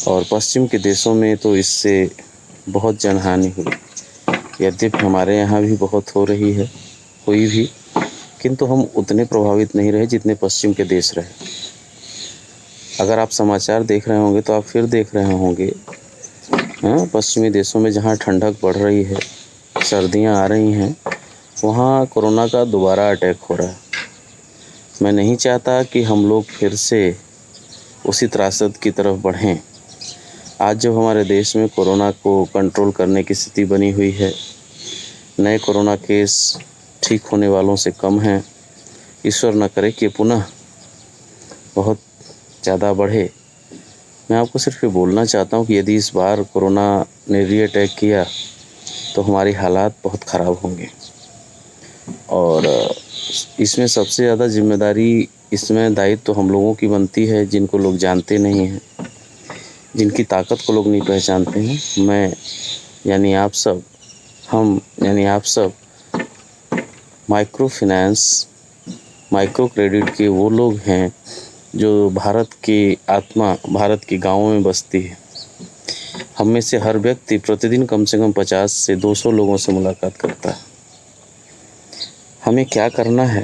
और पश्चिम के देशों में तो इससे बहुत जनहानि हुई। यद्यपि हमारे यहाँ भी बहुत हो रही है, हुई भी, किंतु हम उतने प्रभावित नहीं रहे जितने पश्चिम के देश रहे। अगर आप समाचार देख रहे होंगे तो आप फिर देख रहे होंगे पश्चिमी देशों में जहाँ ठंडक बढ़ रही है, सर्दियाँ आ रही हैं, वहाँ कोरोना का दोबारा अटैक हो रहा है। मैं नहीं चाहता कि हम लोग फिर से उसी त्रासद की तरफ बढ़ें। आज जब हमारे देश में कोरोना को कंट्रोल करने की स्थिति बनी हुई है, नए कोरोना केस ठीक होने वालों से कम हैं, ईश्वर न करे कि पुनः बहुत ज़्यादा बढ़े। मैं आपको सिर्फ ये बोलना चाहता हूँ कि यदि इस बार कोरोना ने रीअटैक किया तो हमारी हालात बहुत ख़राब होंगे। और इसमें सबसे ज़्यादा जिम्मेदारी, इसमें दायित्व तो हम लोगों की बनती है, जिनको लोग जानते नहीं हैं, जिनकी ताकत को लोग नहीं पहचानते हैं। मैं यानी आप सब, हम यानी आप सब माइक्रो फाइनेंस, माइक्रो क्रेडिट के वो लोग हैं जो भारत की आत्मा भारत के गाँवों में बसती है। हम में से हर व्यक्ति प्रतिदिन कम से कम 50 से 200 लोगों से मुलाकात करता है। हमें क्या करना है?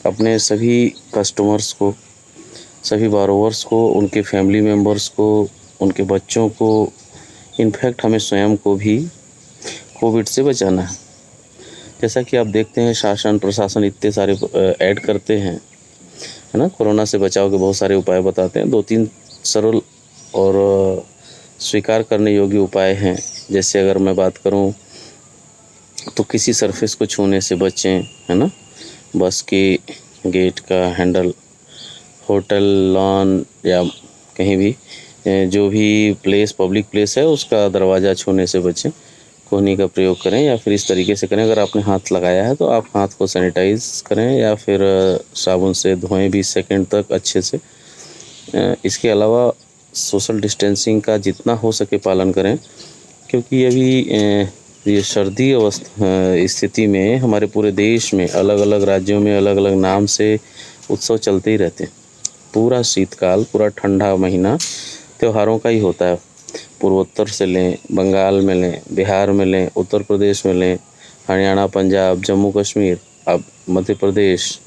अपने सभी कस्टमर्स को, सभी बोरोवर्स को, उनके फैमिली मेम्बर्स को, उनके बच्चों को, इनफैक्ट हमें स्वयं को भी कोविड से बचाना है। जैसा कि आप देखते हैं शासन प्रशासन इतने सारे ऐड करते हैं, है ना, कोरोना से बचाव के बहुत सारे उपाय बताते हैं। 2-3 सरल और स्वीकार करने योग्य उपाय हैं। जैसे अगर मैं बात करूं तो किसी सरफेस को छूने से बचें, है ना, बस के गेट का हैंडल, होटल लॉन या कहीं भी जो भी प्लेस, पब्लिक प्लेस है, उसका दरवाज़ा छूने से बचें। कोहनी का प्रयोग करें या फिर इस तरीके से करें, अगर आपने हाथ लगाया है तो आप हाथ को सैनिटाइज करें या फिर साबुन से धोएं 20 सेकंड तक अच्छे से। इसके अलावा सोशल डिस्टेंसिंग का जितना हो सके पालन करें, क्योंकि अभी ये सर्दी अवस्था स्थिति में हमारे पूरे देश में अलग अलग राज्यों में अलग अलग नाम से उत्सव चलते ही रहते हैं। पूरा शीतकाल, पूरा ठंडा महीना त्योहारों का ही होता है। पूर्वोत्तर से लें, बंगाल में लें, बिहार में लें, उत्तर प्रदेश में लें, हरियाणा, पंजाब, जम्मू कश्मीर, अब मध्य प्रदेश,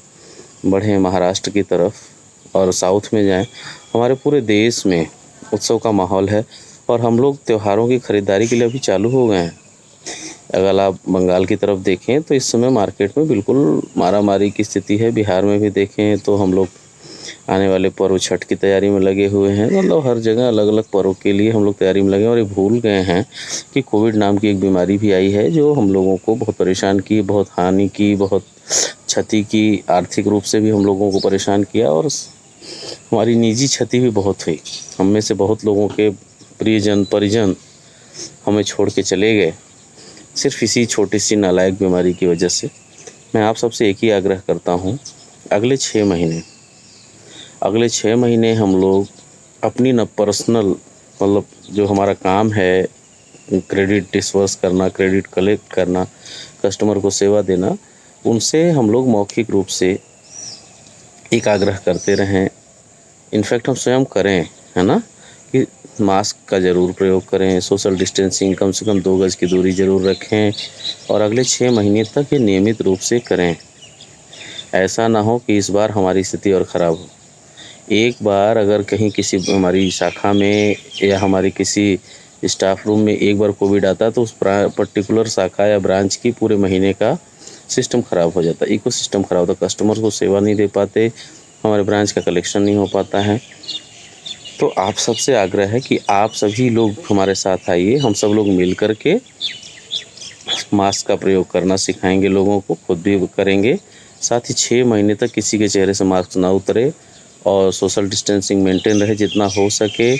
बढ़ें महाराष्ट्र की तरफ और साउथ में जाएं, हमारे पूरे देश में उत्सव का माहौल है। और हम लोग त्योहारों की खरीदारी के लिए अभी चालू हो गए हैं। अगर आप बंगाल की तरफ देखें तो इस समय मार्केट में बिल्कुल मारामारी की स्थिति है। बिहार में भी देखें तो हम लोग आने वाले पर्व छठ की तैयारी में लगे हुए हैं। मतलब हर जगह अलग अलग पर्व के लिए हम लोग तैयारी में लगे, और ये भूल गए हैं कि कोविड नाम की एक बीमारी भी आई है जो हम लोगों को बहुत परेशान की, बहुत हानि की, बहुत क्षति की, आर्थिक रूप से भी हम लोगों को परेशान किया और हमारी निजी क्षति भी बहुत हुई। हम में से बहुत लोगों के प्रियजन परिजन हमें छोड़ के चले गए सिर्फ इसी छोटी सी नालायक बीमारी की वजह से। मैं आप सबसे एक ही आग्रह करता हूँ, अगले 6 महीने हम लोग अपनी न पर्सनल, मतलब जो हमारा काम है क्रेडिट डिस्बर्स करना, क्रेडिट कलेक्ट करना, कस्टमर को सेवा देना, उनसे हम लोग मौखिक रूप से एक आग्रह करते रहें। इनफैक्ट हम स्वयं करें, है ना, कि मास्क का ज़रूर प्रयोग करें, सोशल डिस्टेंसिंग कम से कम 2 गज की दूरी ज़रूर रखें और अगले 6 महीने तक ये नियमित रूप से करें। ऐसा ना हो कि इस बार हमारी स्थिति और ख़राब हो। एक बार अगर कहीं किसी हमारी शाखा में या हमारी किसी स्टाफ रूम में एक बार कोविड आता तो उस पर्टिकुलर शाखा या ब्रांच की पूरे महीने का सिस्टम ख़राब हो जाता, इको सिस्टम ख़राब होता, कस्टमर को सेवा नहीं दे पाते, हमारे ब्रांच का कलेक्शन नहीं हो पाता है। तो आप सबसे आग्रह है कि आप सभी लोग हमारे साथ आइए, हम सब लोग मिल कर के मास्क का प्रयोग करना सिखाएंगे लोगों को, खुद भी करेंगे। साथ ही 6 महीने तक किसी के चेहरे से मास्क ना उतरे और सोशल डिस्टेंसिंग मेंटेन रहे जितना हो सके।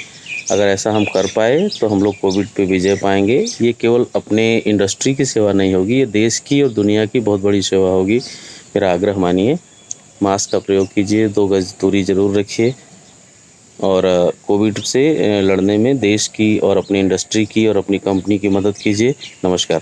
अगर ऐसा हम कर पाए तो हम लोग कोविड पे विजय पाएंगे। ये केवल अपने इंडस्ट्री की सेवा नहीं होगी, ये देश की और दुनिया की बहुत बड़ी सेवा होगी। मेरा आग्रह मानिए, मास्क का प्रयोग कीजिए, 2 गज दूरी ज़रूर रखिए और कोविड से लड़ने में देश की और अपनी इंडस्ट्री की और अपनी कंपनी की मदद कीजिए। नमस्कार।